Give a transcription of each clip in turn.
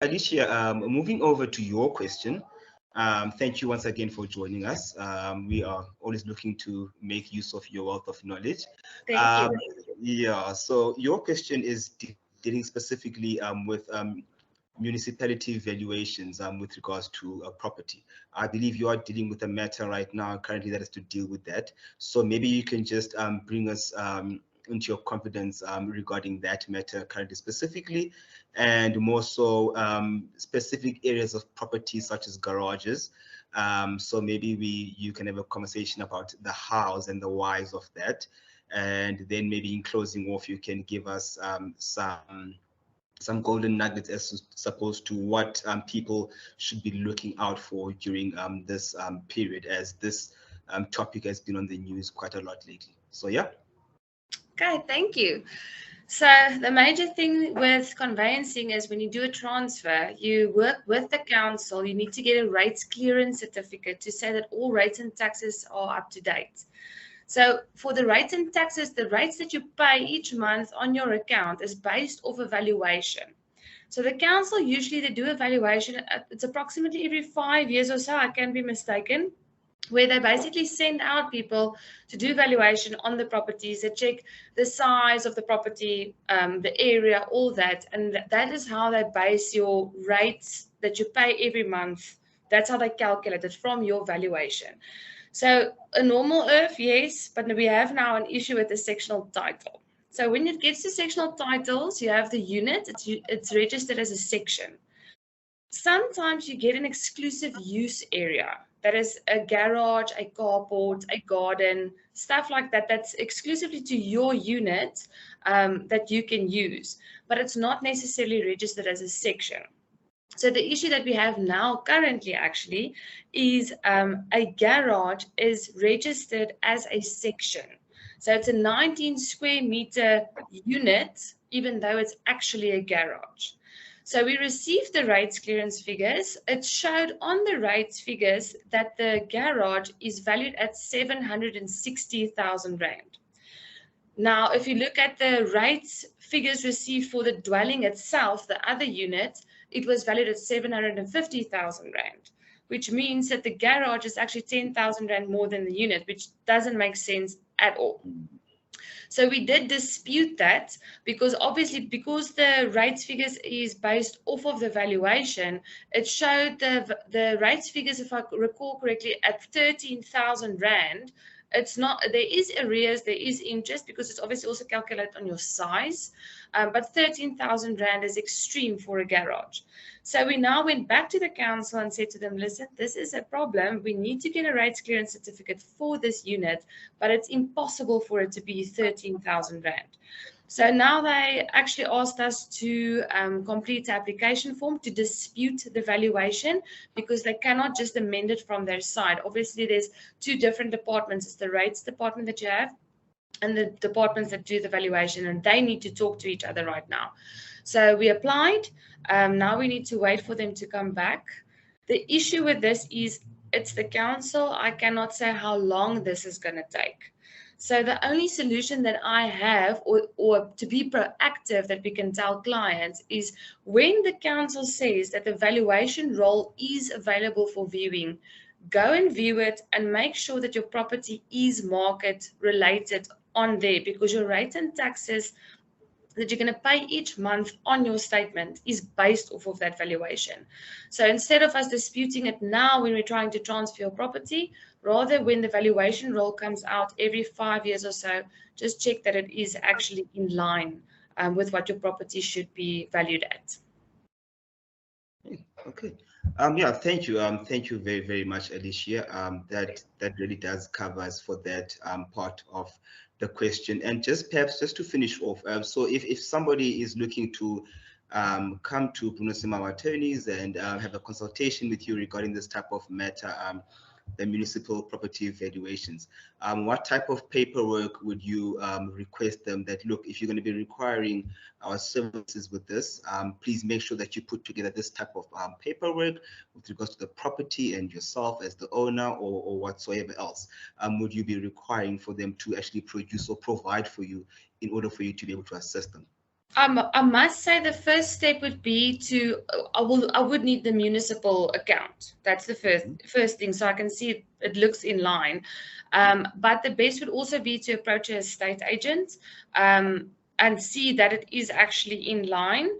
Alicia, moving over to your question. Thank you once again for joining us. We are always looking to make use of your wealth of knowledge. Thank you. Um, yeah, so your question is dealing specifically with municipality valuations with regards to a property. I believe you are dealing with a matter right now currently that is to deal with that. So maybe you can just bring us into your confidence regarding that matter currently specifically, and more so specific areas of property such as garages. So maybe you can have a conversation about the hows and the whys of that. And then maybe in closing off, you can give us some golden nuggets as opposed to what people should be looking out for during this period, as this topic has been on the news quite a lot lately. So yeah. Okay, thank you. So the major thing with conveyancing is when you do a transfer, you work with the council. You need to get a rates clearance certificate to say that all rates and taxes are up to date. So for the rates and taxes, the rates that you pay each month on your account is based off a valuation. So the council usually they do a valuation. It's approximately every 5 years or so. I can be mistaken, where they basically send out people to do valuation on the properties. They check the size of the property, the area, all that, and that is how they base your rates that you pay every month. That's how they calculate it from your valuation. So a normal earth, yes, but we have now an issue with the sectional title. So when it gets to sectional titles, you have the unit, it's registered as a section. Sometimes you get an exclusive use area. That is a garage, a carport, a garden, stuff like that. That's exclusively to your unit that you can use, but it's not necessarily registered as a section. So the issue that we have now currently actually is a garage is registered as a section. So it's a 19 square meter unit, even though it's actually a garage. So we received the rates clearance figures. It showed on the rates figures that the garage is valued at 760,000 Rand. Now, if you look at the rates figures received for the dwelling itself, the other unit, it was valued at 750,000 Rand, which means that the garage is actually 10,000 Rand more than the unit, which doesn't make sense at all. So we did dispute that because obviously because the rates figures is based off of the valuation, it showed the rates figures, if I recall correctly, at 13,000 Rand. It's not, there is arrears, there is interest because it's obviously also calculated on your size, but 13,000 Rand is extreme for a garage. So we now went back to the council and said to them, listen, this is a problem. We need to get a rates clearance certificate for this unit, but it's impossible for it to be 13,000 Rand. So now they actually asked us to complete the application form to dispute the valuation because they cannot just amend it from their side. Obviously, there's two different departments. It's the rates department that you have and the departments that do the valuation, and they need to talk to each other right now. So we applied. Now we need to wait for them to come back. The issue with this is it's the council. I cannot say how long this is going to take. So the only solution that I have, or to be proactive that we can tell clients, is when the council says that the valuation roll is available for viewing, go and view it and make sure that your property is market related on there, because your rates and taxes that you're going to pay each month on your statement is based off of that valuation. So instead of us disputing it now when we're trying to transfer your property, rather when the valuation roll comes out every 5 years or so, just check that it is actually in line with what your property should be valued at. Okay. Yeah, thank you. Thank you very, very much, Alicia. That really does cover us for that part of the question. And just perhaps just to finish off, so if somebody is looking to come to Bruno Simao attorneys and have a consultation with you regarding this type of matter, the municipal property valuations, what type of paperwork would you request them that, look, if you're going to be requiring our services with this, please make sure that you put together this type of paperwork with regards to the property and yourself as the owner, or whatsoever else would you be requiring for them to actually produce or provide for you in order for you to be able to assist them? I must say the first step would be to, I would need the municipal account. That's the first thing, so I can see it looks in line. But the best would also be to approach a estate agent and see that it is actually in line.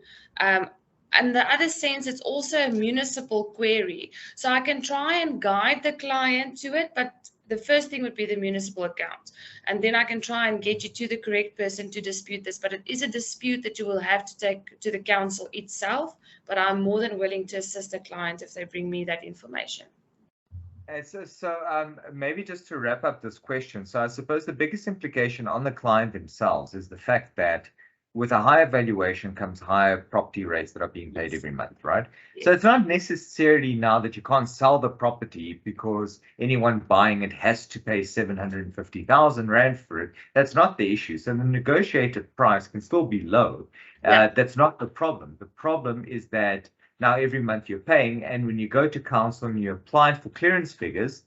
And the other sense, it's also a municipal query. So I can try and guide the client to it, but the first thing would be the municipal account. And then I can try and get you to the correct person to dispute this. But it is a dispute that you will have to take to the council itself. But I'm more than willing to assist the client if they bring me that information. So maybe just to wrap up this question, so I suppose the biggest implication on the client themselves is the fact that with a higher valuation comes higher property rates that are being paid every month, right? Yes. So it's not necessarily now that you can't sell the property because anyone buying it has to pay 750,000 Rand for it. That's not the issue. So the negotiated price can still be low. Yeah. That's not the problem. The problem is that now every month you're paying, and when you go to council and you apply for clearance figures,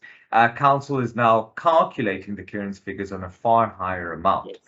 council is now calculating the clearance figures on a far higher amount. Yes.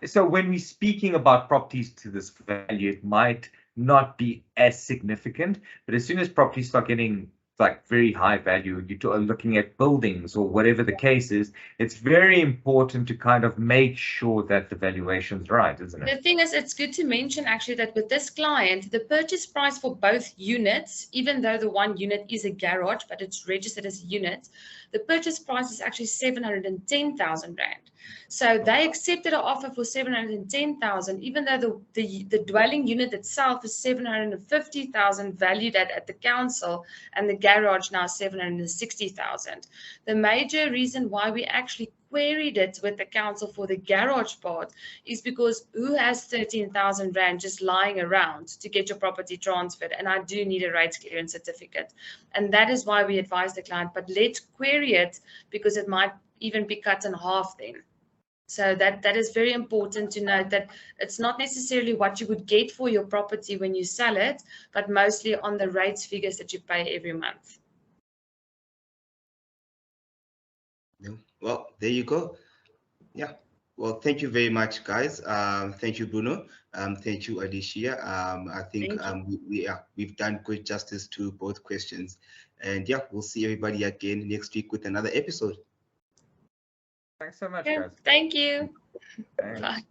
So when we're speaking about properties to this value, it might not be as significant, but as soon as properties start getting like very high value, you're looking at buildings or whatever the case is, it's very important to kind of make sure that the valuation's right, isn't it? The thing is, it's good to mention actually that with this client, the purchase price for both units, even though the one unit is a garage, but it's registered as a unit, the purchase price is actually 710,000 Rand. So they accepted an offer for 710,000, even though the dwelling unit itself is 750,000 valued at the council, and the garage now 760,000. The major reason why we actually queried it with the council for the garage part is because who has 13,000 Rand just lying around to get your property transferred? And I do need a rates clearance certificate. And that is why we advise the client, but let's query it because it might even be cut in half then. So that is very important to note, that it's not necessarily what you would get for your property when you sell it, but mostly on the rates figures that you pay every month. Well, there you go. Yeah. Well, thank you very much, guys. Thank you, Bruno. Thank you, Alicia. I think we've done good justice to both questions. And yeah, we'll see everybody again next week with another episode. Thanks so much, guys. Thank you. Thanks. Bye.